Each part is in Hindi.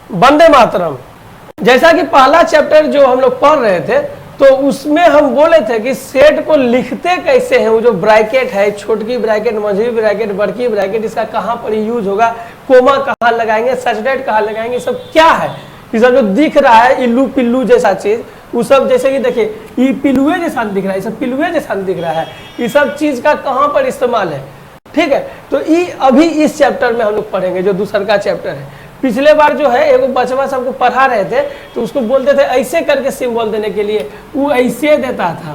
वंदे मातरम। जैसा कि पहला चैप्टर जो हम लोग पढ़ रहे थे तो उसमें हम बोले थे कि सेट को लिखते कैसे हैं, वो जो ब्रैकेट है, छोटकी ब्रैकेट, मझली ब्रैकेट, बड़की ब्रैकेट, इसका कहाँ पर यूज होगा, कोमा कहाँ लगाएंगे, सचडेट कहाँ लगाएंगे, सब क्या है, ये सब जो दिख रहा है इल्लू पिल्लू जैसा चीज, वो सब जैसे कि देखिए ये पिल्लुए जैसा दिख रहा है, ये सब पिल्लुए जैसा दिख रहा है, ये सब चीज का कहाँ पर इस्तेमाल है। ठीक है, तो ये अभी इस चैप्टर में हम लोग पढ़ेंगे जो दूसरा का चैप्टर है। पिछले बार जो है एगो बचवा सबको पढ़ा रहे थे तो उसको बोलते थे ऐसे करके सिंबल देने के लिए, वो ऐसे देता था।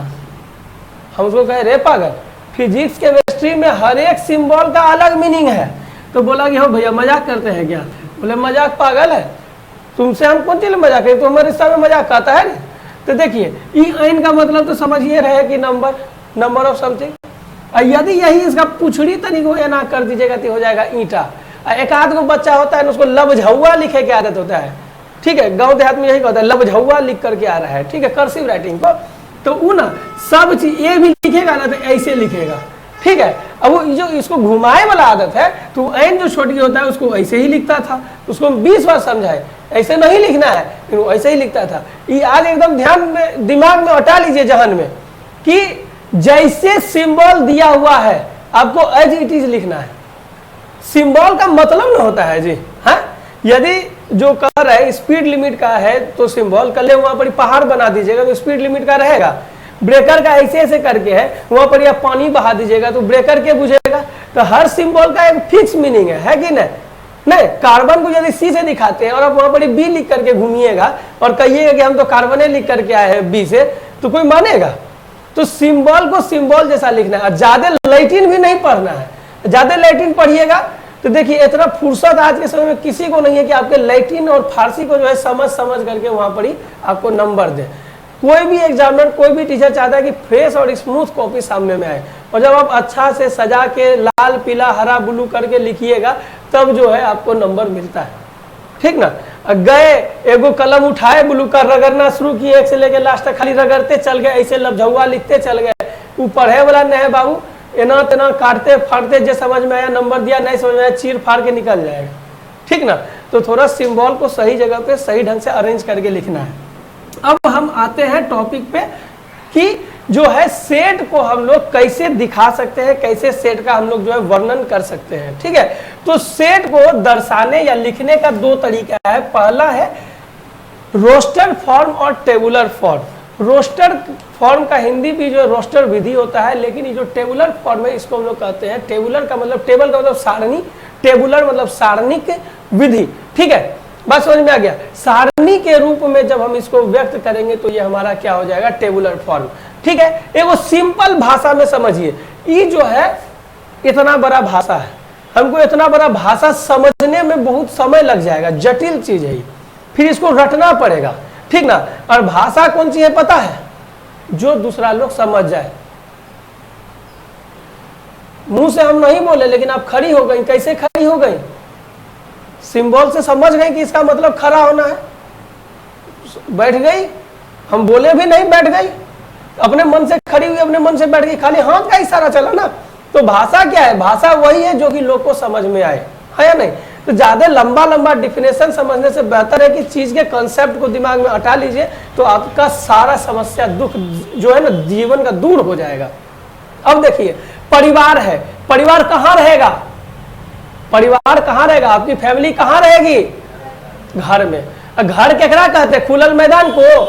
हम उसको कहे रे पागल, फिजिक्स केमिस्ट्री में हर एक सिंबल का अलग मीनिंग है। तो बोला कि हो भैया मजाक करते हैं क्या? बोले मजाक पागल है, तुमसे हम कौन चीज मजाक करें, तो हमारे रिश्ता में मजाक आता है। तो देखिए ई आइन का मतलब तो समझिए रहे कि नंबर ऑफ समथिंग। यदि यही इसका पुछड़ी तनिक या ना कर दीजिएगा तो हो जाएगा ईंटा। एक आध को बच्चा होता है ना उसको लबझौआ लिखे के आदत होता है। ठीक है, गांव देहात में यही कहता है लबझौआ लिख करके आ रहा है। ठीक है, कर्सिव राइटिंग को तो वो ना सब चीज ये भी लिखेगा ना तो ऐसे लिखेगा। ठीक है, अब वो जो इसको घुमाए वाला आदत है तो ऐन जो छोटी होता है उसको ऐसे ही लिखता था, उसको 20 बार समझाए ऐसे नहीं लिखना है, वो ऐसे ही लिखता था। ये आज एकदम ध्यान में दिमाग में हटा लीजिए जहन में कि जैसे सिंबल दिया हुआ है आपको एज इट इज लिखना है। सिंबल का मतलब ना होता है जी, हाँ, यदि जो कर रहा है स्पीड लिमिट का है तो सिंबल कल वहां पर पहाड़ बना दीजिएगा तो स्पीड लिमिट का रहेगा। ब्रेकर का ऐसे ऐसे करके है वहां पर या पानी बहा दीजिएगा तो ब्रेकर के बुझेगा। तो हर सिंबल का एक फिक्स मीनिंग है कि नहीं। कार्बन को यदि सी से दिखाते हैं और आप वहां पर बी लिख करके घूमिएगा और कहिएगा कि हम तो कार्बन लिख करके आए हैं बी से, तो कोई मानेगा? तो सिंबल को सिंबल जैसा लिखना है। ज्यादा लैटिन भी नहीं पढ़ना है, ज्यादा लैटिन पढ़िएगा तो देखिए इतना फुर्सत आज के समय में किसी को नहीं है कि आपके लैटिन और फारसी को जो है समझ करके वहां पर ही आपको नंबर दे। कोई भी एग्जामिनर, कोई भी टीचर चाहता है कि फ्रेश और स्मूथ कॉपी सामने में आए, और जब आप अच्छा से सजा के लाल पीला हरा ब्लू करके लिखिएगा तब जो है आपको नंबर मिलता है। ठीक ना, गए एगो कलम उठाए ब्लू का रगड़ना शुरू किए, एक से लेके लास्ट तक खाली रगड़ते चल गए, ऐसे लबझौआ लिखते चल गए, वो पढ़े वाला नहीं है बाबू, एना तेना काटते फाड़ते जो समझ में आया नंबर दिया, नहीं समझ में आया चीर फाड़ के निकल जाएगा। ठीक ना, तो थोड़ा सिंबल को सही जगह पे सही ढंग से अरेंज करके लिखना है। अब हम आते हैं टॉपिक पे कि जो है सेट को हम लोग कैसे दिखा सकते हैं, कैसे सेट का हम लोग जो है वर्णन कर सकते हैं। ठीक है, तो सेट को दर्शाने या लिखने का दो तरीका है। पहला है रोस्टर फॉर्म और टेबुलर फॉर्म। रोस्टर फॉर्म का हिंदी भी जो रोस्टर विधि होता है, लेकिन ये जो टेबुलर फॉर्म है इसको हम लोग कहते हैं, टेबुलर का मतलब टेबल का मतलब सारणी, टेबुलर मतलब सारणिक विधि। ठीक है, बात समझ में आ गया। सारणी के रूप में जब हम इसको व्यक्त करेंगे तो ये हमारा क्या हो जाएगा, टेबुलर फॉर्म। ठीक है, एगो सिंपल भाषा में समझिए, ये जो है इतना बड़ा भाषा है, हमको इतना बड़ा भाषा समझने में बहुत समय लग जाएगा, जटिल चीज है, फिर इसको रटना पड़ेगा। ठीक ना, और भाषा कौन सी है पता है, जो दूसरा लोग समझ जाए। मुंह से हम नहीं बोले लेकिन आप खड़ी हो गई, कैसे खड़ी हो गई, सिंबल से समझ गई कि इसका मतलब खड़ा होना है, बैठ गई, हम बोले भी नहीं बैठ गई, अपने मन से खड़ी हुई, अपने मन से बैठ गई, खाली हाथ का इशारा चला ना। तो भाषा क्या है, भाषा वही है जो कि लोग को समझ में आए, है या नहीं। तो ज्यादा लंबा लंबा डिफिनेशन समझने से बेहतर है कि चीज के कंसेप्ट को दिमाग में हटा लीजिए, तो आपका सारा समस्या दुख जो है ना जीवन का दूर हो जाएगा। अब देखिए परिवार है, परिवार कहाँ रहेगा, परिवार कहाँ रहेगा, आपकी फैमिली कहाँ रहेगी, घर में। घर केकरा कहते हैं, खुलल मैदान को,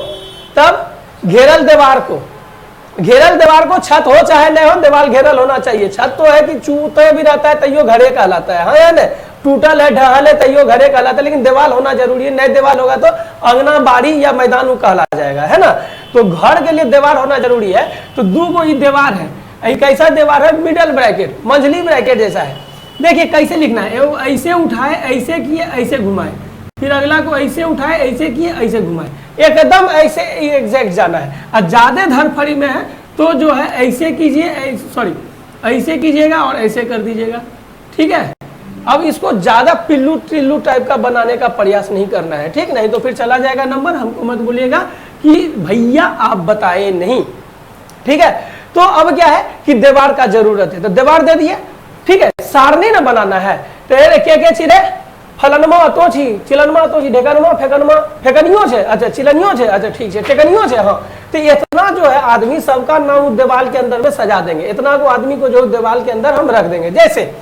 तब घेरल दीवार को, घेरल दीवार को, छत हो चाहे नहीं हो दीवार घेरल होना चाहिए। छत तो है कि चूते भी रहता है तैयो घरे कहलाता है, हाँ या नहीं, टूटल है ढहल है तैयो घरे कहलाता है, लेकिन दीवार होना जरूरी है, नहीं दीवार होगा तो अंगना बाड़ी या मैदान कहला जाएगा, है ना। तो घर के लिए दीवार होना जरूरी है। तो दो गो दीवार है, एक ऐसा दीवार है मिडल ब्रैकेट, मंझली ब्रैकेट जैसा है। देखिए कैसे लिखना है, ऐसे उठाए ऐसे किए ऐसे घुमाए, फिर अगला को ऐसे उठाए ऐसे किए ऐसे घुमाए, एकदम ऐसे एग्जैक्ट जाना है। और ज्यादा धरफड़ी में है तो जो है ऐसे कीजिए, सॉरी ऐसे कीजिएगा और ऐसे कर दीजिएगा। ठीक है, अब इसको ज्यादा पिल्लू टिल्लू टाइप का बनाने का प्रयास नहीं करना है, ठीक, नहीं तो फिर चला जाएगा नंबर। हमको मत बोलिएगा कि भैया आप बताए नहीं। ठीक है, तो अब क्या है कि दीवार का जरूरत है, तो दीवार दे दिए। ठीक है, सारणी ना बनाना है, तो क्या चिरे फलनमा तो छी, चिलनमा तो छी, ढेकनमा फेकनमा फेकनियो छे, अच्छा चिलनियो छे, अच्छा ठीक है, टेकनियो छे। हाँ, तो इतना जो है आदमी सबका नाम दीवार के अंदर में सजा देंगे, इतना को आदमी को जो दीवार के अंदर हम रख देंगे। जैसे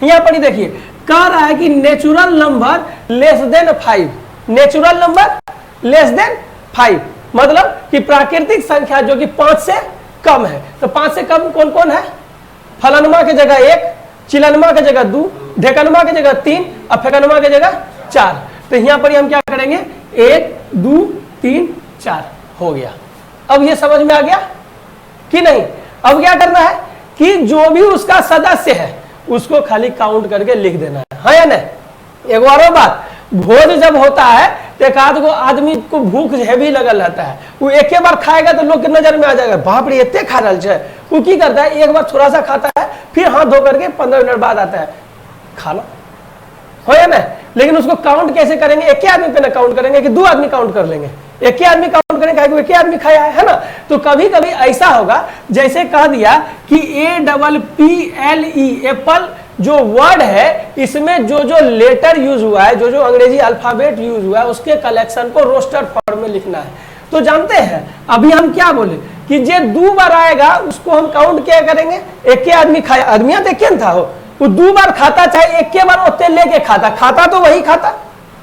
यहाँ पर ही देखिए कह रहा है कि natural number less than 5, natural number less than 5 मतलब कि प्राकृतिक संख्या जो कि 5 से कम है। तो 5 से कम कौन कौन है? फलनमा के जगह 1, चिलनमा के जगह 2, ढेकनमा के जगह 3 और फेकनमा के जगह 4। तो यहाँ पर हम क्या करेंगे 1 2 3 4 हो गया। अब ये समझ में आ गया कि नहीं? अब क्या करना है कि जो भी उसका सदस्य है उसको खाली काउंट करके लिख देना है, हाँ या नहीं? एक और बात, भोज जब होता है तो एक आध को आदमी को भूख हैवी लगल रहता है, वो एक बार खाएगा तो लोग के नजर में आ जाएगा, बाप रे इतने खा रहा है। वो की करता है एक बार थोड़ा सा खाता है, फिर हाथ धो करके 15 मिनट बाद आता है खाना, हो या नहीं? लेकिन उसको काउंट कैसे करेंगे? एक ही आदमी पे ना काउंट करेंगे कि 2 आदमी काउंट कर लेंगे, एक ही आदमी काउंट करेंगे, एक ही आदमी खाया है ना। तो कभी कभी ऐसा होगा जैसे कह दिया कि APPLE एप्पल जो वर्ड है इसमें जो जो लेटर यूज हुआ है, जो जो अंग्रेजी अल्फाबेट यूज हुआ है उसके कलेक्शन को रोस्टर फॉर्म में लिखना है। तो जानते हैं अभी हम क्या बोले कि जे 2 बार आएगा उसको हम काउंट क्या करेंगे? एक ही आदमी खाया, आदमी तो एक था, वो 2 बार खाता, चाहे एक के बार उतने लेके खाता तो वही खाता,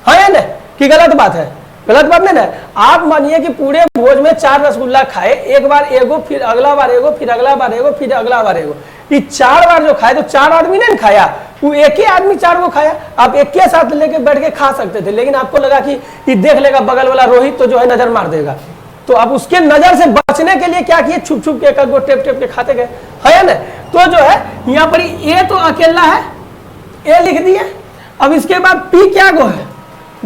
हाँ या नहीं? कि गलत बात है? गलत बात नहीं ना। आप मानिए कि पूरे भोज में 4 रसगुल्ला खाए, एक बार एगो, फिर अगला बार एगो, फिर अगला बार एगो, फिर अगला बार एगो, ये 4 बार जो खाए तो 4 आदमी नहीं खाया, वो एक ही आदमी 4 को खाया। आप एक के साथ लेके बैठ के खा सकते थे, लेकिन आपको लगा कि देख लेगा बगल वाला रोहित तो जो है नजर मार देगा, तो आप उसके नजर से बचने के लिए क्या किए? छुप छुप के एक गो टेप टेप के खाते गए, है या नहीं? तो जो है यहाँ पर ए तो अकेला है, ए लिख दिए। अब इसके बाद पी क्या गो है?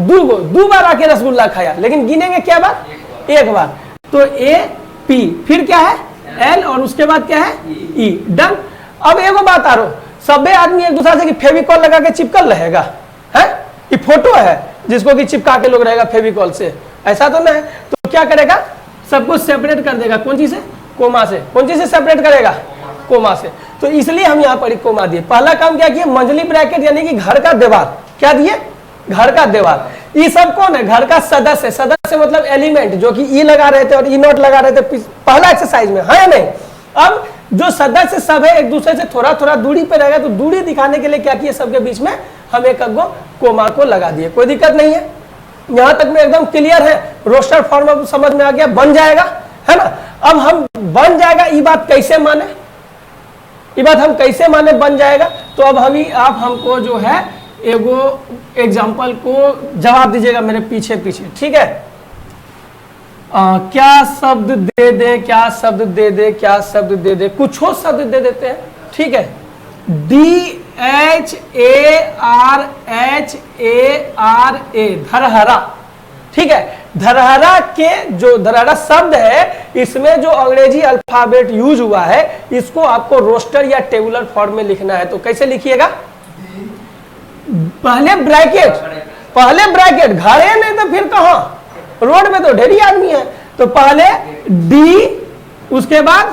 2 बार आके रसगुल्ला खाया, लेकिन गिनेंगे क्या बार? एक बार। तो ए पी, फिर क्या है? एल, और उसके बाद क्या है? ई। डन। अब एगो बात आ रहा, सबे आदमी एक दूसरे से कि फेविकॉल लगा के चिपकल रहेगा, है? ये फोटो है जिसको कि चिपका के लोग रहेगा फेविकॉल से, ऐसा तो नहीं है। तो क्या करेगा? सबको सेपरेट कर देगा, कौन चीज से? कोमा से। कौन चीज से सेपरेट करेगा? कोमा से। तो इसलिए हम यहाँ पर कोमा दिए। पहला काम क्या किया? मंझली ब्रैकेट यानी कि घर का दीवार, क्या दिए? घर का दीवार। ये सब कौन है? घर का सदस्य। सदस्य मतलब एलिमेंट, जो कि ई लगा रहे थे और ई नोट लगा रहे थे पहला एक्सरसाइज में, है या नहीं? अब जो सदस्य सब है एक दूसरे से थोड़ा थोड़ा दूरी पे रहेगा, तो दूरी दिखाने के लिए क्या किए? सबके बीच में हम एक कोमा को लगा दिए। कोई दिक्कत नहीं है, यहां तक में एकदम क्लियर है। रोस्टर फॉर्म समझ में आ गया, बन जाएगा, है ना? अब हम बन जाएगा, ये बात कैसे माने? ये बात हम कैसे माने बन जाएगा? तो अब आप हमको जो है एगो एग्जाम्पल को जवाब दीजिएगा मेरे पीछे पीछे, ठीक है? क्या शब्द दे दे, क्या शब्द दे दे, क्या शब्द दे दे, कुछ और शब्द दे देते हैं, ठीक है? DHARHARA, धरहरा, ठीक है? धरहरा के जो धरहरा शब्द है इसमें जो अंग्रेजी अल्फाबेट यूज हुआ है इसको आपको रोस्टर या टेबुलर फॉर्म में लिखना है। तो कैसे लिखिएगा? पहले ब्रैकेट, घरे नहीं तो फिर कहां? रोड में तो ढेरी आदमी है, तो पहले डी, उसके बाद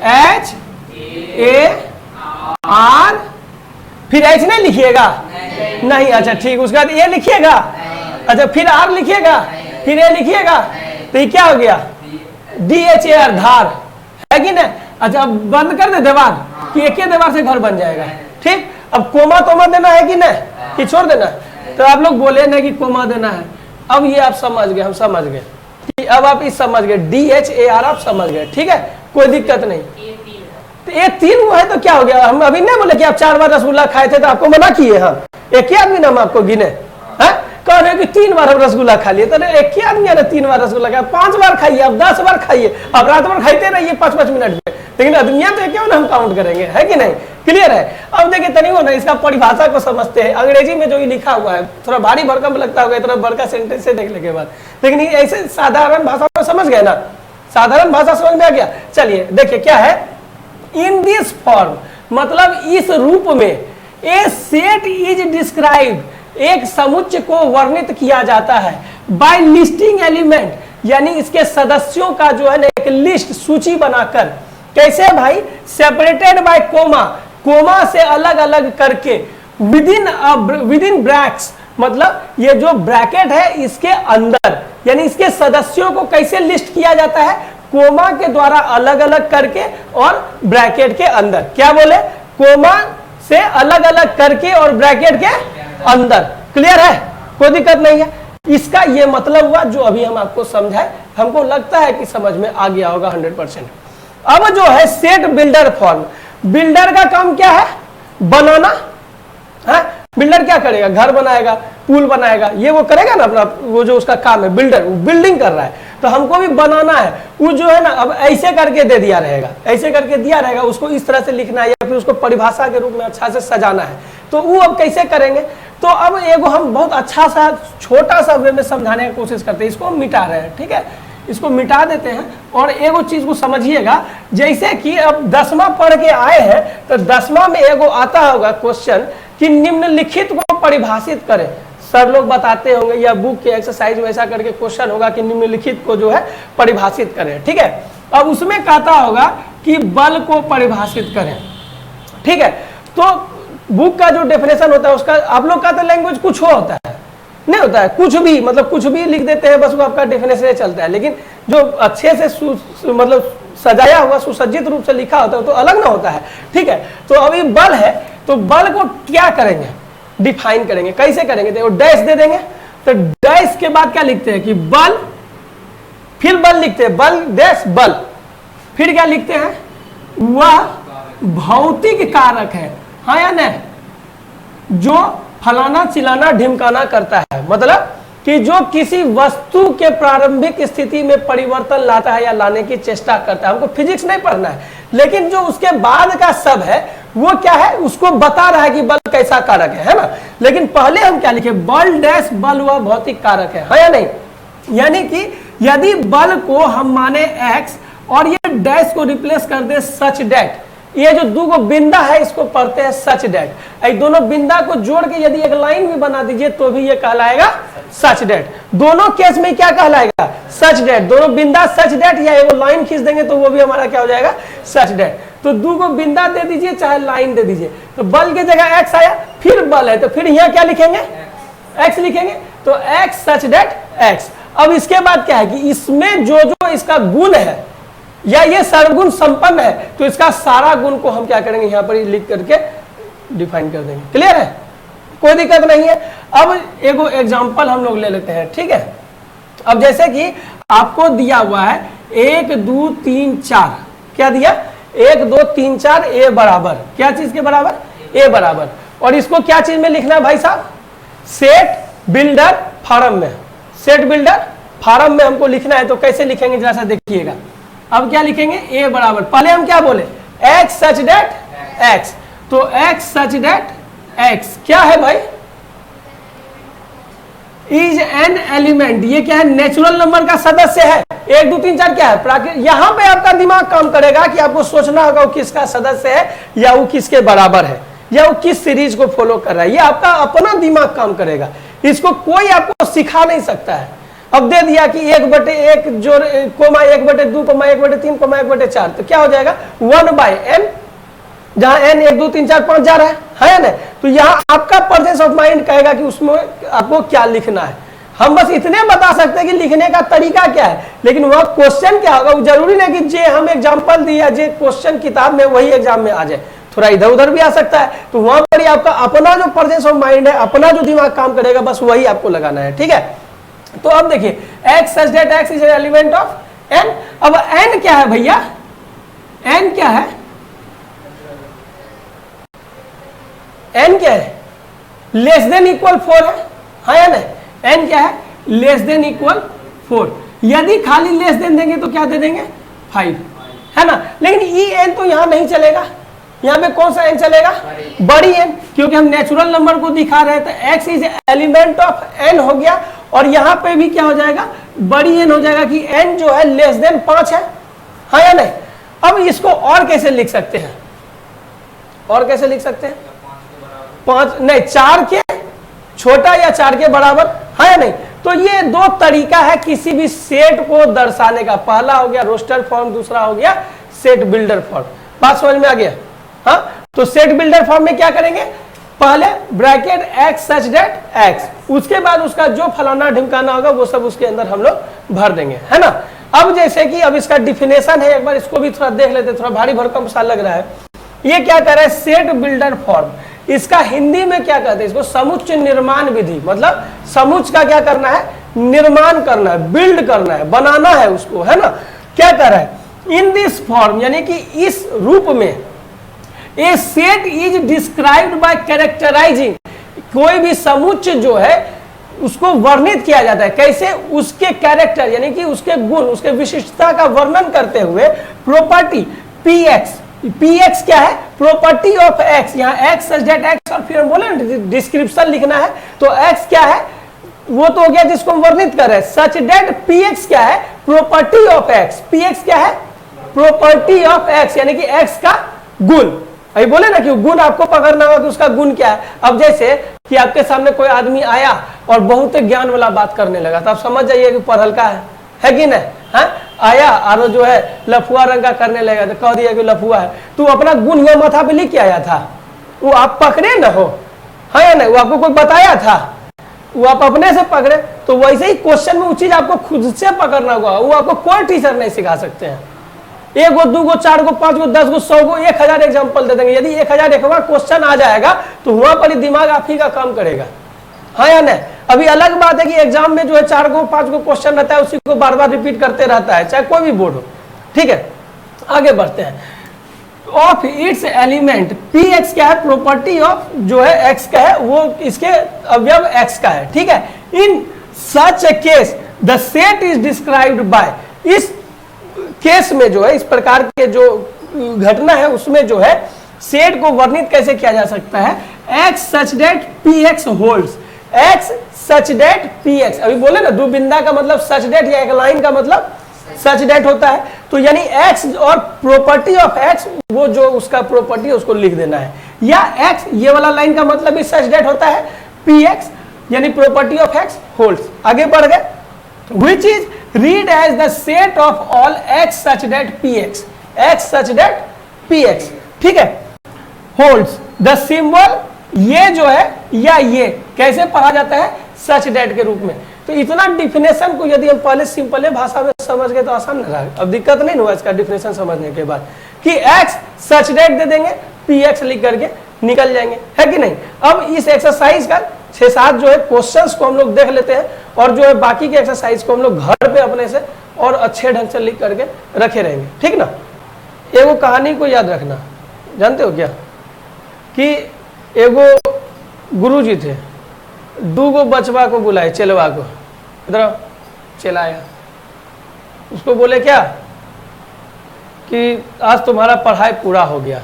HAR, फिर H नहीं लिखिएगा? नहीं, अच्छा ठीक, उसके बाद ए लिखिएगा, अच्छा फिर R लिखिएगा, फिर ए लिखिएगा, तो ये क्या हो गया? DHAR, धार, है कि नहीं? अच्छा अब बंद कर दे दीवार, कि एक ही दीवार से घर बन जाएगा, ठीक? अब कोमा तोमा देना है कि नहीं, कि छोड़ देना है? तो आप लोग बोले ना कि कोमा देना है। अब ये आप समझ गए, हम समझ गए कि अब आप इस समझ गए, DHAR आप समझ गए, ठीक है? कोई दिक्कत नहीं। तो ये 3 वो है तो क्या हो गया? हम अभी नहीं बोले कि आप 4 बार रसगुल्ला खाए थे तो आपको मना किए हम? एक ही आदमी ना हम आपको गिने, है? कह रहे कि 3 बार हम रसगुल्ला खा लिए, तो एक ही आदमी है ना 3 बार रसगुल्ला खाया, 5 बार खाइए, अब 10 बार खाइए, अब रात भर खाते रहिए 5-5 मिनट पे, लेकिन आदमियां तो क्यों ना हम काउंट करेंगे, है कि नहीं? क्लियर है? अब देखिए तनी हो ना, इसका परिभाषा को समझते हैं। अंग्रेजी में जो ये लिखा हुआ है थोड़ा भारी भरकम लगता होगा, थोड़ा बड़का सेंटेंस से देखने के बाद, लेकिन ये ऐसे साधारण भाषा में समझ गए ना? साधारण भाषा समझ में आ गया? चलिए देखिए क्या है, इन दिस फॉर्म मतलब इस रूप में, ए सेट इज डिस्क्राइब, एक समुच्चय को वर्णित किया जाता है बाय लिस्टिंग एलिमेंट, यानी इसके सदस्यों का जो है ना एक लिस्ट, सूची बनाकर। कैसे भाई? सेपरेटेड बाय कोमा, कोमा से अलग अलग करके, विदिन ब्रैक्स, मतलब ये जो ब्रैकेट है इसके अंदर, यानी इसके सदस्यों को कैसे लिस्ट किया जाता है, कोमा के द्वारा अलग अलग करके और ब्रैकेट के अंदर। क्या बोले, कोमा से अलग अलग करके और ब्रैकेट के अंदर। क्लियर है, कोई दिक्कत नहीं है। इसका ये मतलब हुआ जो अभी हम आपको समझाए, हमको लगता है कि समझ में आ गया होगा 100%। अब जो है सेट बिल्डर फॉर्म, बिल्डर का काम क्या है, बनाना है। बिल्डर क्या करेगा, घर बनाएगा, पुल बनाएगा, ये वो करेगा ना अपना, वो जो उसका काम है बिल्डर, वो बिल्डिंग कर रहा है। तो हमको भी बनाना है, वो जो है ना अब ऐसे करके दे दिया रहेगा, ऐसे करके दिया रहेगा, उसको इस तरह से लिखना है या फिर उसको परिभाषा के रूप में अच्छा से सजाना है। तो वो अब कैसे करेंगे, तो अब एगो हम बहुत अच्छा सा छोटा सा वे में समझाने की कोशिश करते हैं, इसको हम मिटा रहे हैं, ठीक है, इसको मिटा देते हैं। और एगो चीज को समझिएगा, जैसे कि अब 10वां पढ़ के आए हैं, तो 10वां में एगो आता होगा क्वेश्चन कि निम्नलिखित को परिभाषित करें। सर लोग बताते होंगे या बुक के एक्सरसाइज में ऐसा करके क्वेश्चन होगा कि निम्नलिखित को जो है परिभाषित करें, ठीक है। अब उसमें कहता होगा कि बल को परिभाषित करें, ठीक है। तो बुक का जो डेफिनेशन होता है उसका, आप लोग कहते लैंग्वेज कुछ होता है, नहीं होता है, कुछ भी, मतलब कुछ भी लिख देते हैं, बस वो आपका डेफिनेशन चलता है। लेकिन जो अच्छे से मतलब सजाया हुआ सुसज्जित रूप से लिखा होता है तो अलग ना होता है, ठीक है। तो अभी बल है, तो बल को क्या करेंगे, डिफाइन करेंगे। कैसे करेंगे, तो डैश दे देंगे, तो डैश के बाद क्या लिखते हैं कि बल, फिर बल लिखते हैं, बल डैश बल, फिर क्या लिखते हैं, वह भौतिक कारक है, हाँ या नहीं, जो फलाना चिलाना ढिमकाना करता है। मतलब कि जो किसी वस्तु के प्रारंभिक स्थिति में परिवर्तन लाता है या लाने की चेष्टा करता है। हमको फिजिक्स नहीं पढ़ना है, लेकिन जो उसके बाद का सब है वो क्या है, उसको बता रहा है कि बल कैसा कारक है ना। लेकिन पहले हम क्या लिखे, बल डैश बल वह भौतिक कारक है, हाँ या नहीं। यानी कि यदि बल को हम माने x और ये डैश को रिप्लेस कर दे सच डैट, ये जो दो बिंदा है इसको पढ़ते हैं सच डैट। ये दोनों बिंदा को जोड़ के यदि एक लाइन भी बना दीजिए तो भी ये कहलाएगा सच डैट। दोनों केस में क्या कहलाएगा, सच डैट। दोनों बिंदा सच डैट, या एक लाइन खींच देंगे तो वो भी हमारा क्या हो जाएगा, सच डैट। तो दो बिंदा दे दीजिए चाहे लाइन दे दीजिए, तो बल की जगह x आया, फिर बल है तो फिर यहाँ क्या लिखेंगे, x लिखेंगे, तो x सच डैट x। अब इसके बाद क्या है कि इसमें जो जो इसका गुण है या ये सर्वगुण संपन्न है, तो इसका सारा गुण को हम क्या करेंगे, यहाँ पर लिख करके डिफाइन कर देंगे। क्लियर है, कोई दिक्कत नहीं है। अब एगो एग्जांपल हम लोग ले लेते हैं, ठीक है। अब जैसे कि आपको दिया हुआ है 1 2 3 4, क्या दिया, 1 2 3 4 ए बराबर, क्या चीज के बराबर, ए बराबर। और इसको क्या चीज में लिखना है भाई साहब, सेट बिल्डर फॉर्म में। सेट बिल्डर फॉर्म में हमको लिखना है, तो कैसे लिखेंगे जरा सा देखिएगा। अब क्या लिखेंगे, ए बराबर, पहले हम क्या बोले, x सच डेट x, तो x सच डेट x क्या है भाई, इज एन एलिमेंट, ये क्या है, नेचुरल नंबर का सदस्य है। 1 2 3 4 क्या है, प्राकृतिक। यहां पे आपका दिमाग काम करेगा कि आपको सोचना होगा वो किसका सदस्य है, या वो किसके बराबर है, या वो किस सीरीज को फॉलो कर रहा है। ये आपका अपना दिमाग काम करेगा, इसको कोई आपको सिखा नहीं सकता है। अब दे दिया कि 1/1 जोड़ कोमा 1/2 कोमा 1/3 कोमा 1/4, तो क्या हो जाएगा 1/n, जहां n 1 2 3 4 5 जा रहा है ना। तो यहाँ आपका प्रेजेंस ऑफ माइंड कहेगा कि उसमें आपको क्या लिखना है। हम बस इतने बता सकते हैं कि लिखने का तरीका क्या है, लेकिन वह क्वेश्चन क्या होगा, वो जरूरी नहीं कि जे हम एग्जाम्पल दिया जे क्वेश्चन किताब में वही एग्जाम में आ जाए, थोड़ा इधर उधर भी आ सकता है। तो वहां पर आपका अपना जो प्रेजेंस ऑफ माइंड है, अपना जो दिमाग काम करेगा, बस वही आपको लगाना है, ठीक है। तो अब देखिए x such that x is an element of n। अब n क्या है भैया, n क्या है, n क्या है, लेस देन इक्वल 4 है, हाँ या नहीं। n क्या है, लेस देन इक्वल 4। यदि खाली लेस देन देंगे तो क्या दे देंगे 5, है ना। लेकिन ई एन तो यहां नहीं चलेगा, यहाँ पे कौन सा n चलेगा, बड़ी n, क्योंकि हम नेचुरल नंबर को दिखा रहे थे। x is element of n हो गया, और यहाँ पे भी क्या हो जाएगा, बड़ी n हो जाएगा कि n जो है लेस देन 5 है, हाँ या नहीं। अब इसको और कैसे लिख सकते हैं, और कैसे लिख सकते हैं, 5 नहीं 4 के छोटा या 4 के बराबर, हाँ या नहीं। तो ये दो तरीका है किसी भी सेट को दर्शाने का। पहला हो गया रोस्टर फॉर्म, दूसरा हो गया सेट बिल्डर फॉर्म। बात समझ में आ गया, हाँ। तो सेट बिल्डर फॉर्म में क्या करेंगे, पहले bracket x such date x, उसके बाद उसका जो फलाना ढिमकाना होगा वो सब उसके अंदर हम लोग भर देंगे, है ना। अब जैसे कि अब इसका डिफिनेशन है, एक बार इसको भी थोड़ा देख लेते, थोड़ा भारी भरकम सा लग रहा है। ये क्या कर रहा है, सेट बिल्डर फॉर्म, इसका हिंदी में क्या कहते हैं, इसको समुच्चय निर्माण विधि, मतलब समुच्चय का क्या करना है, निर्माण करना है, बिल्ड करना है, बनाना है उसको, है ना। क्या कर रहा है, इन दिस फॉर्म, यानी कि इस रूप में, a set is described by characterising, कोई भी समुच्चय जो है उसको वर्णित किया जाता है, कैसे, उसके कैरेक्टर यानी कि उसके गुण, उसके विशिष्टता का वर्णन करते हुए property P x, P x क्या है, प्रॉपर्टी ऑफ एक्स, यहाँ एक्स सच दैट एक्स, और फिर हम बोले डिस्क्रिप्शन लिखना है, तो एक्स क्या है, वो तो हो गया जिसको हम वर्णित कर रहे हैं, सच दैट पी एक्स क्या है, property of x, P x क्या है, प्रॉपर्टी ऑफ एक्स, यानी कि एक्स का गुण। अभी बोले ना कि गुण आपको पकड़ना होगा कि उसका गुण क्या है। अब जैसे कि आपके सामने कोई आदमी आया और बहुत ज्ञान वाला बात करने लगा, तो आप समझ जाइए कि पढ़ल का है कि नहीं, है? आया और जो है लफुआ रंग का करने लगा, तो कह दिया कि लफुआ है, तो अपना गुण हुआ माथा पे लिख के आया था, वो आप पकड़े न हो, है या नहीं, वो आपको कोई बताया था, वो आप अपने से पकड़े। तो वैसे ही क्वेश्चन में वो चीज आपको खुद से पकड़ना होगा, वो आपको कोई टीचर नहीं सिखा सकते हैं। एक गो, दो गो, चार गो, पांच गो, 10 गो, 100 गो, 1000 एग्जाम्पल दे देंगे। यदि 1001वां क्वेश्चन आ जाएगा तो वहां पर ही दिमाग आप ही का काम करेगा, हाँ या नहीं। अभी अलग बात है कि एग्जाम में जो है 4 गो 5 गो क्वेश्चन रहता है, उसी को बार बार रिपीट करते रहता है, चाहे कोई भी बोर्ड हो, ठीक है। आगे बढ़ते हैं, of its element, P x क्या है, प्रॉपर्टी ऑफ जो है एक्स का है, वो इसके अवयव एक्स का है, ठीक है। In such a case the set is described by, इस केस में जो है, इस प्रकार के जो घटना है उसमें जो है सेट को वर्णित कैसे किया जा सकता है, x such that P x holds, x such that P x, अभी बोले ना दुबिंदा का मतलब सच डेट, या एक लाइन का मतलब सच डेट होता है, तो यानी एक्स और प्रॉपर्टी ऑफ एक्स, वो जो उसका प्रॉपर्टी है उसको लिख देना है, या एक्स ये वाला लाइन का मतलब भी सच डेट होता है, पी एक्स यानी प्रॉपर्टी ऑफ एक्स होल्ड्स। आगे बढ़ गए, which is read as the set of all x such that px, x such that px, ठीक है, holds the symbol, ये जो है या ये कैसे पढ़ा जाता है, सच डेट के रूप में। तो इतना डिफिनेशन को यदि हम पहले सिंपल भाषा में समझ गए तो आसान रहा, अब दिक्कत नहीं हुआ इसका डिफिनेशन समझने के बाद, कि x सच डेट दे देंगे, px लिख करके निकल जाएंगे, है कि नहीं। अब इस एक्सरसाइज का 6-7 जो है क्वेश्चंस को हम लोग देख लेते हैं, और जो है बाकी के एक्सरसाइज को हम लोग घर पे अपने से और अच्छे ढंग से लिख करके रखे रहेंगे, ठीक ना। एगो कहानी को याद रखना, जानते हो क्या, कि एगो गुरुजी थे, 2 गो बचवा को बुलाए, चेलवा को, इधर चलाया, उसको बोले क्या कि आज तुम्हारा पढ़ाई पूरा हो गया,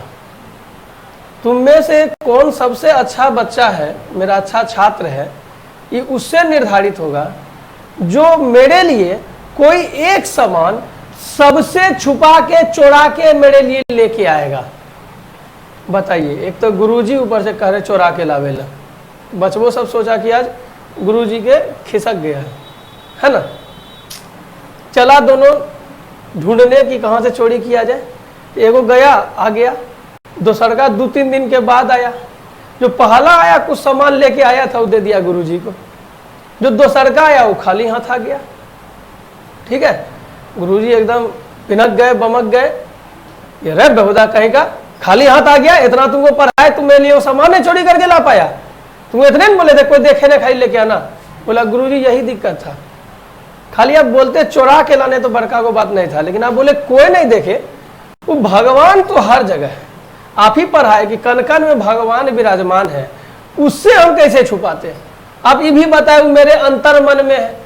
तुम में से कौन सबसे अच्छा बच्चा है, मेरा अच्छा छात्र है, ये उससे निर्धारित होगा जो मेरे लिए कोई एक सामान सबसे छुपा के चुरा के मेरे लिए लेके आएगा। बताइए, एक तो गुरुजी ऊपर से कह रहे चुरा के लावेला, बचवो सब सोचा कि आज गुरुजी के खिसक गया है ना। चला दोनों ढूंढने की कहाँ से चोरी किया जाए, एगो गया आ गया, दूसरा 2-3 दिन के बाद आया, जो पहला आया कुछ सामान लेके आया था वो दे दिया गुरुजी को, जो दूसरा आया वो खाली हाथ आ गया, ठीक है। गुरुजी एकदम पिनक गए, बमक गए, ये रे बेहुदा कहीं का खाली हाथ आ गया, इतना तुमको पढ़ाए, तुम मेरे लिए वो सामान नहीं चोरी करके ला पाया, तुम इतने नहीं बोले थे कोई देखे ना खाली लेके आना। बोला गुरुजी यही दिक्कत था, खाली आप बोलते चुरा के लाने तो बड़का को बात नहीं था, लेकिन आप बोले कोई नहीं देखे, वो भगवान तो हर जगह है, आप ही पढ़ाए कि कण कण में भगवान विराजमान है, उससे हम कैसे छुपाते हैं। आप ये भी बताए वो मेरे अंतर मन में है,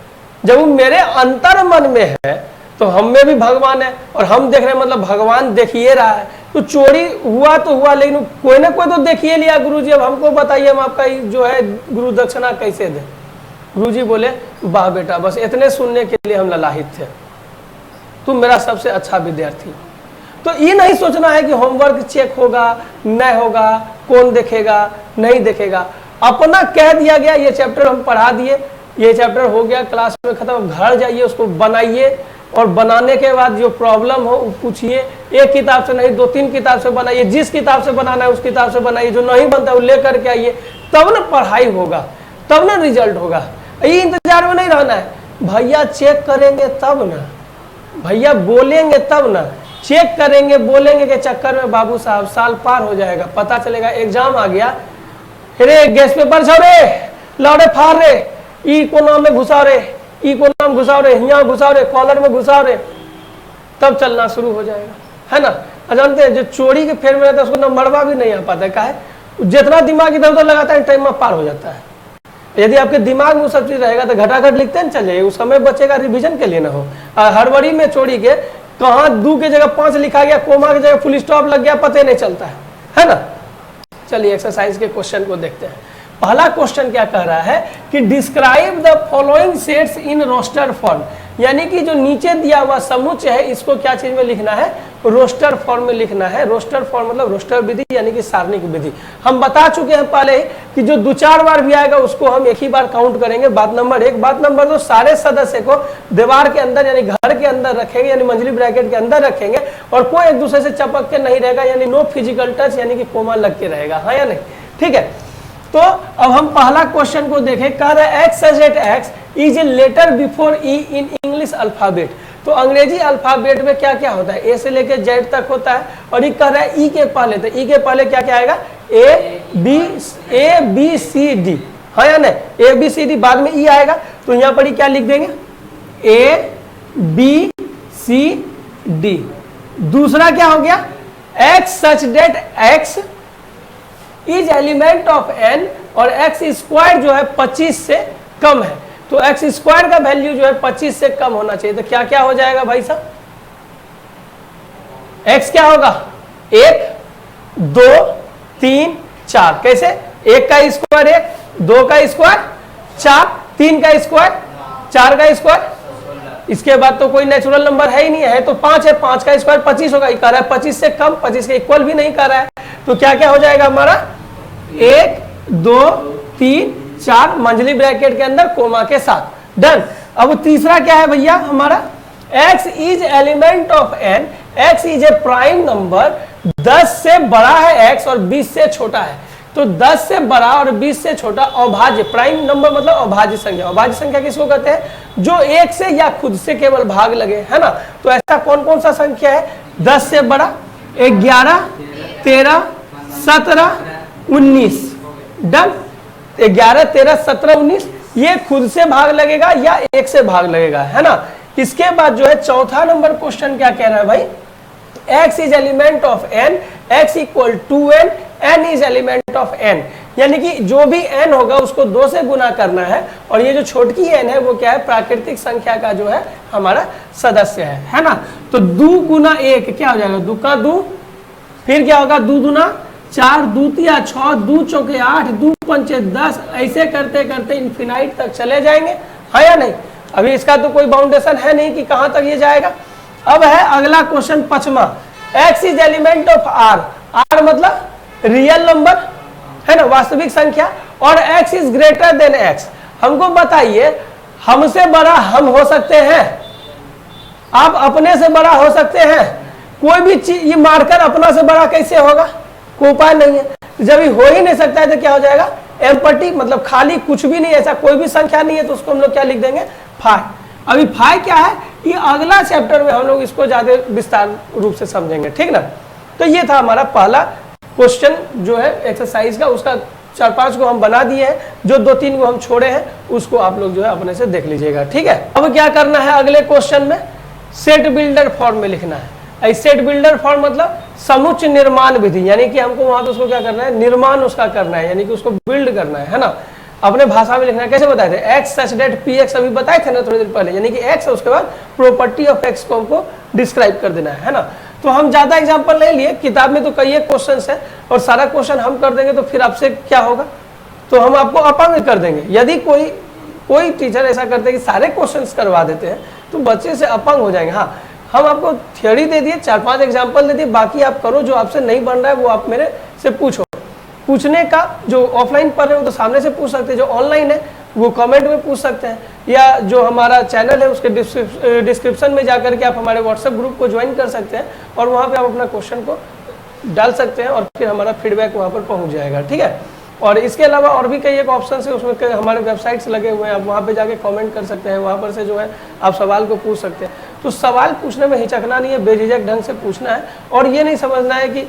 जब वो मेरे अंतर मन में है तो हम में भी भगवान है, और हम देख रहे हैं मतलब भगवान देखिए रहा है। तो चोरी हुआ तो हुआ, लेकिन कोई ना कोई तो देखिए लिया गुरुजी, अब हमको बताइए हम आपका जो है गुरु दक्षिणा कैसे दें। गुरुजी बोले वाह बेटा, बस इतने सुनने के लिए हम ललाहित थे, तुम मेरा सबसे अच्छा विद्यार्थी। तो ये नहीं सोचना है कि होमवर्क चेक होगा नहीं होगा, कौन देखेगा नहीं देखेगा, अपना कह दिया गया ये चैप्टर हम पढ़ा दिए, ये चैप्टर हो गया क्लास में खत्म, घर जाइए उसको बनाइए, और बनाने के बाद जो प्रॉब्लम हो पूछिए, एक किताब से नहीं 2-3 किताब से बनाइए, जिस किताब से बनाना है उस किताब से बनाइए, जो नहीं बनता है वो लेकर के आइए, तब ना पढ़ाई होगा, तब ना रिजल्ट होगा। ये इंतजार में नहीं रहना है, भैया चेक करेंगे तब ना, भैया बोलेंगे तब ना, चेक करेंगे बोलेंगे के चक्कर में बाबू साहब साल पार हो जाएगा। पता चलेगा एग्जाम आ गया, अरे गैस पेपर छो रे, लौड़े फाड़ रे, ई को नाम में घुसा रे, ई को नाम घुसाओ रे, यहाँ घुसाओ रे, कॉलर में घुसाओ रे, तब चलना शुरू हो जाएगा, है ना। जानते हैं जो चोरी के फेर में रहता है उसको नंबरवा भी नहीं आ पाता है, काहे, जितना दिमाग इधर उधर लगाता है टाइम में पार हो जाता है। यदि आपके दिमाग में सब चीज रहेगा तो घटाघट लिखते हैं चल जाइए, उस समय बचेगा रिवीजन के लिए ना हो। हड़बड़ी में चोरी के कहाँ 2 की जगह 5 लिखा गया, कोमा की जगह फुल स्टॉप लग गया, पता ही नहीं चलता है ना। चलिए एक्सरसाइज के क्वेश्चन को देखते हैं। पहला क्वेश्चन क्या कह रहा है कि describe the following sets in roster form, यानी कि जो नीचे दिया हुआ समुच्चय है इसको क्या चीज में लिखना है, रोस्टर फॉर्म में लिखना है। रोस्टर फॉर्म मतलब रोस्टर विधि यानी कि सारणिक विधि। हम बता चुके हैं पहले ही कि जो 2-4 बार भी आएगा उसको हम एक ही बार काउंट करेंगे, बात नंबर 1। बात नंबर 2, सारे सदस्य को दीवार के अंदर यानी घर के अंदर रखेंगे, यानी मंझली ब्रैकेट के अंदर रखेंगे, और कोई एक दूसरे से चपक के नहीं रहेगा, यानी नो फिजिकल टच, यानी कि कोमा लग के रहेगा, हाँ या नहीं, ठीक है। तो अब हम पहला क्वेश्चन को देखें, कह रहा है x such that x is a letter before E in English alphabet. तो अंग्रेजी अल्फाबेट में क्या क्या होता है, ए से लेकर जेड तक होता है, और ये कह रहा है ई के पहले, तो ई के पहले क्या क्या आएगा, ए बी सी डी, हाँ या नहीं, ए बी सी डी, बाद में ई आएगा, तो यहाँ पर क्या लिख देंगे, ए बी सी डी। दूसरा क्या हो गया, x such that x is element of n, और एक्स स्क्वायर जो है 25 से कम है, तो एक्स स्क्वायर का वैल्यू जो है 25 से कम होना चाहिए। तो क्या क्या हो जाएगा भाई साहब, एक्स क्या होगा, 1 2 3 4, कैसे, 1 का स्क्वायर 1, 2 का स्क्वायर 4, 3 का स्क्वायर 4 का स्क्वायर, इसके बाद तो कोई नेचुरल नंबर है ही नहीं है, तो 5 है, 5 का स्क्वायर 25 होगा, कह रहा है 25 से कम, 25 के इक्वल भी नहीं कर रहा है, तो क्या क्या हो जाएगा हमारा, 1 2 3 4 मंझली ब्रैकेट के अंदर कोमा के साथ, डन। अब तीसरा क्या है भैया हमारा, x is element of n, x is a prime number, 10 से बड़ा है x और 20 से छोटा है, तो 10 से बड़ा और 20 से छोटा अभाज्य, प्राइम नंबर मतलब अभाज्य संख्या। अभाज्य संख्या किसको कहते हैं, जो 1 से या खुद से केवल भाग लगे, है ना। तो ऐसा कौन कौन सा संख्या है, 10 से बड़ा 11 13 17 19, डन। 11 13 17 19 ये खुद से भाग लगेगा या 1 से भाग लगेगा, है ना। इसके बाद जो है चौथा नंबर क्वेश्चन क्या कह रहा है भाई, x is element of n, x equal to n, n is element of n, यानी कि जो भी n होगा उसको 2 से गुना करना है, और ये जो छोटकी n है वो क्या है, प्राकृतिक संख्या का जो है हमारा सदस्य है ना। तो 2 गुना 1 क्या हो जाएगा, 2 का 2, फिर क्या होगा 2 दूना 4, 2 तिया 6, 2 चौके 8, 2 पंचे 10, ऐसे करते करते इन्फिनाइट तक चले जाएंगे, है या नहीं। अभी इसका तो कोई बाउंडेशन है नहीं कि कहां तक ये जाएगा। अब है अगला क्वेश्चन 5वां, x is element of r, r मतलब रियल नंबर, है ना, वास्तविक संख्या, और x is greater than x। हमको बताइए हमसे बड़ा हम हो सकते हैं, आप अपने से बड़ा हो सकते हैं, कोई भी चीज ये मारकर अपना से बड़ा कैसे होगा, कोई उपाय नहीं है। जब ये हो ही नहीं सकता है तो क्या हो जाएगा, एम्पटी, मतलब खाली कुछ भी नहीं, ऐसा कोई भी संख्या नहीं है, तो उसको हम लोग क्या लिख देंगे, फाइ। अभी फाइ क्या है, ये अगला चैप्टर में हम लोग इसको ज्यादा विस्तार रूप से समझेंगे, ठीक ना। तो ये था हमारा पहला क्वेश्चन जो है एक्सरसाइज का, उसका 4-5 को हम बना दिए हैं, जो 2-3 को हम छोड़े हैं उसको आप लोग जो है अपने से देख लीजिएगा, ठीक है। अब क्या करना है, अगले क्वेश्चन में सेट बिल्डर फॉर्म में लिखना है। सेट बिल्डर फॉर्म मतलब समुच्चय निर्माण विधि, यानी कि हमको वहां पे उसको क्या करना है, निर्माण उसका करना है, यानी कि उसको बिल्ड करना है ना। अपने भाषा में लिखना है, कैसे बताए थे, x such that P x, अभी बताए थे ना थोड़ी देर पहले, यानी कि एक्स है उसके बाद प्रॉपर्टी ऑफ एक्स को हमको डिस्क्राइब कर देना है ना। तो हम ज्यादा एग्जांपल नहीं लिए, किताब में तो कई क्वेश्चन है और सारा क्वेश्चन हम कर देंगे तो फिर आपसे क्या होगा, तो हम आपको अपंग कर देंगे। यदि कोई टीचर ऐसा करते हैं कि सारे क्वेश्चन करवा देते हैं तो बच्चे से अपंग हो जाएंगे। हाँ, हम आपको थ्योरी दे दिए, 4-5 एग्जाम्पल दे दिए, बाकी आप करो, जो आपसे नहीं बन रहा है वो आप मेरे से पूछो। पूछने का जो ऑफलाइन पढ़ रहे हो तो सामने से पूछ सकते हैं, जो ऑनलाइन है वो कमेंट में पूछ सकते हैं, या जो हमारा चैनल है उसके डिस्क्रिप्शन में जाकर के आप हमारे व्हाट्सएप ग्रुप को ज्वाइन कर सकते हैं और वहाँ पे आप अपना क्वेश्चन को डाल सकते हैं और फिर हमारा फीडबैक वहाँ पर पहुँच जाएगा, ठीक है। और इसके अलावा और भी कई एक ऑप्शन है, उसमें हमारे वेबसाइट्स लगे हुए हैं, आप वहाँ पे जाके कमेंट कर सकते हैं, वहाँ पर से जो है आप सवाल को पूछ सकते हैं। तो सवाल पूछने में हिचकना नहीं है, बेझिझक ढंग से पूछना है और ये नहीं समझना है कि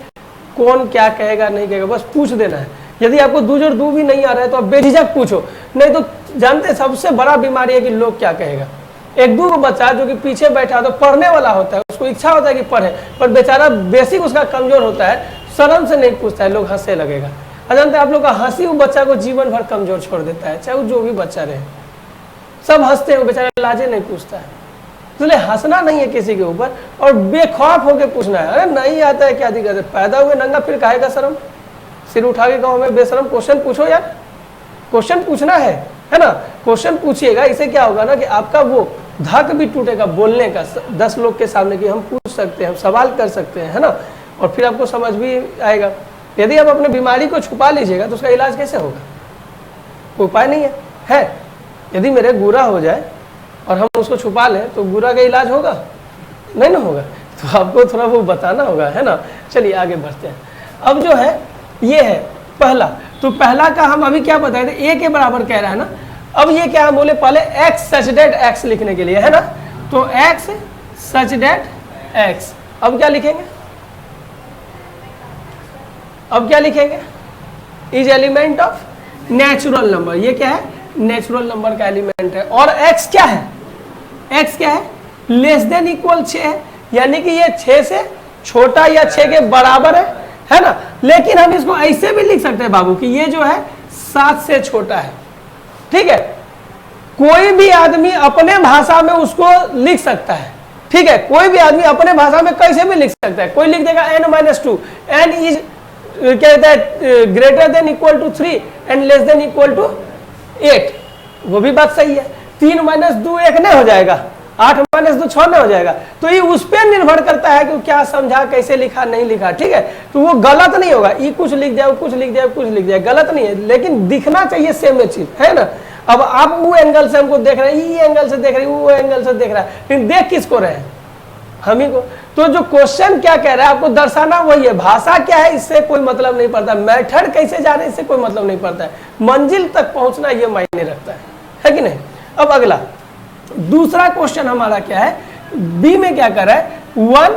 कौन क्या कहेगा नहीं कहेगा, बस पूछ देना है। यदि आपको दूज और दू भी नहीं आ रहा है तो आप बेझिझक पूछो, नहीं तो जानते सबसे बड़ा बीमारी है कि लोग क्या कहेगा। एक दो बच्चा जो कि पीछे बैठा तो पढ़ने वाला होता है, उसको इच्छा होता है कि पढ़े, पर बेचारा बेसिक उसका कमजोर होता है, शर्म से नहीं पूछता है, लोग हंसने लगेगा। जानते आप लोग का हंसी वो बच्चा को जीवन भर कमजोर छोड़ देता है, चाहे वो जो भी बच्चा रहे, सब हंसते हैं, बेचारा लाजे नहीं पूछता है। इसलिए हंसना नहीं है किसी के ऊपर और बेखौफ होकर पूछना है। अरे नहीं आता है क्या दिक्कत है, पैदा हुए नंगा फिर काहे का शर्म, सिर उठा के कहो हमें बेशरम। क्वेश्चन पूछो यार, क्वेश्चन पूछना है ना, क्वेश्चन पूछिएगा। इससे क्या होगा ना कि आपका वो धक भी टूटेगा बोलने का 10 लोग के सामने कि हम पूछ सकते हैं, हम सवाल कर सकते हैं, है ना। और फिर आपको समझ भी आएगा। यदि आप अपने बीमारी को छुपा लीजिएगा तो उसका इलाज कैसे होगा, कोई उपाय नहीं है। यदि मेरे गुरा हो जाए और हम उसको छुपा लें तो गुरा का इलाज होगा, नहीं ना होगा। तो आपको थोड़ा वो बताना होगा, है ना। चलिए आगे बढ़ते हैं। अब जो है ये है पहला, तो पहला का हम अभी क्या बताए थे, ए के बराबर कह रहा है ना। अब ये क्या हम बोले पहले एक्स सच डेट एक्स लिखने के लिए, है ना। तो एक्स सच डेट एक्स, अब क्या लिखेंगे, अब क्या लिखेंगे, is element of natural number. ये क्या है, नेचुरल नंबर का एलिमेंट है। और x क्या है, x क्या है, लेस देन इक्वल 6 है, यानी कि ये 6 से छोटा या 6 के बराबर है ना। लेकिन हम इसको ऐसे भी लिख सकते हैं बाबू कि ये जो है 7 से छोटा है, ठीक है। कोई भी आदमी अपने भाषा में उसको लिख सकता है, ठीक है। कोई भी आदमी अपने भाषा में कैसे भी लिख सकता है। कोई लिख देगा n-2, n इज क्या कहता है greater than equal to 3 and less than equal to 8, वो भी बात सही है। 3 - 2 1 नहीं हो जाएगा, 8 - 2 6 नहीं हो जाएगा। तो ये उस पर निर्भर करता है कि क्या समझा, कैसे लिखा, नहीं लिखा, ठीक है। तो वो गलत नहीं होगा, ये कुछ लिख जाए, कुछ लिख जाए, कुछ लिख जाए, गलत नहीं है, लेकिन दिखना चाहिए सेम चीज, है ना। अब आप वो एंगल से हमको देख रहे हैं, ये एंगल से देख रहे हैं, वो एंगल से देख रहा है, लेकिन देख किसको रहे हैं, हम ही को। तो जो क्वेश्चन क्या कह रहा है आपको दर्शाना वही है। भाषा क्या है इससे कोई मतलब नहीं पड़ता, मेथड कैसे जा रहे हैं इससे कोई मतलब नहीं पड़ता है, मंजिल तक पहुंचना ये मायने रखता है कि नहीं। अब अगला दूसरा क्वेश्चन हमारा क्या है, बी में क्या कर रहा है, 1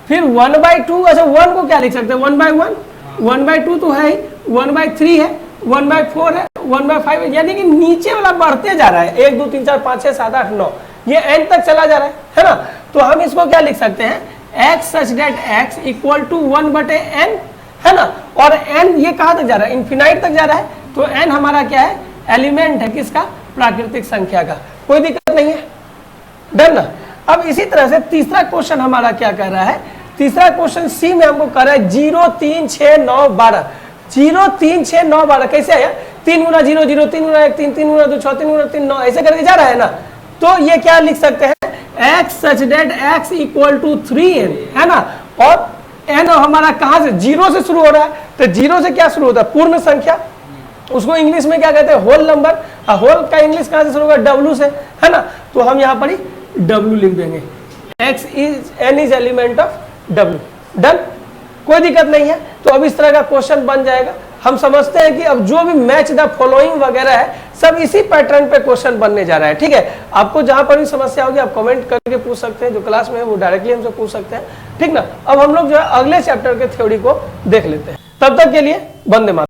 फिर 1/2। अच्छा 1 को क्या लिख सकते हैं, 1/1, 1/2 तो है ही, 1/3 है, 1/4 है, 1/5 है, यानी कि नीचे वाला बढ़ते जा रहा है, 1 2 3 4 5 6 7 8 9, ये n तक चला जा रहा है ना। तो हम इसको क्या लिख सकते हैं, x such that x equal to 1/n, है ना। और n ये कहाँ तक जा रहा है, इन्फिनाइट तक जा रहा है। तो n हमारा क्या है, एलिमेंट है किसका, प्राकृतिक संख्या का, कोई दिक्कत नहीं है, डन ना। अब इसी तरह से तीसरा क्वेश्चन हमारा क्या कर रहा है, तीसरा क्वेश्चन सी में हमको कर रहा है 0 3 6 9 12। 0 3 6 9 12 कैसे आया, 3 × 0 0, 3 × 1 3, 3 × 2 6, 3 × 3 9, ऐसे करके जा रहा है ना। तो ये क्या लिख सकते हैं, x such that x equal to 3n, है ना। और n हमारा कहाँ से, 0 से शुरू हो रहा है, तो 0 से क्या शुरू होता है, पूर्ण संख्या, उसको इंग्लिश में क्या कहते हैं, होल नंबर। होल का इंग्लिश कहाँ से शुरू होगा, w से, है ना। तो हम यहाँ पर ही w लिख देंगे, n is element of w, done, कोई दिक्कत नहीं है। तो अब इस तरह का क्वेश्चन बन जाएगा। हम समझते हैं कि अब जो भी मैच द फॉलोइंग वगैरह है सब इसी पैटर्न पे क्वेश्चन बनने जा रहा है, ठीक है। आपको जहां पर भी समस्या होगी आप कमेंट करके पूछ सकते हैं, जो क्लास में है वो डायरेक्टली हमसे पूछ सकते हैं, ठीक ना। अब हम लोग जो है अगले चैप्टर के थ्योरी को देख लेते हैं, तब तक के लिए वंदे मातरम।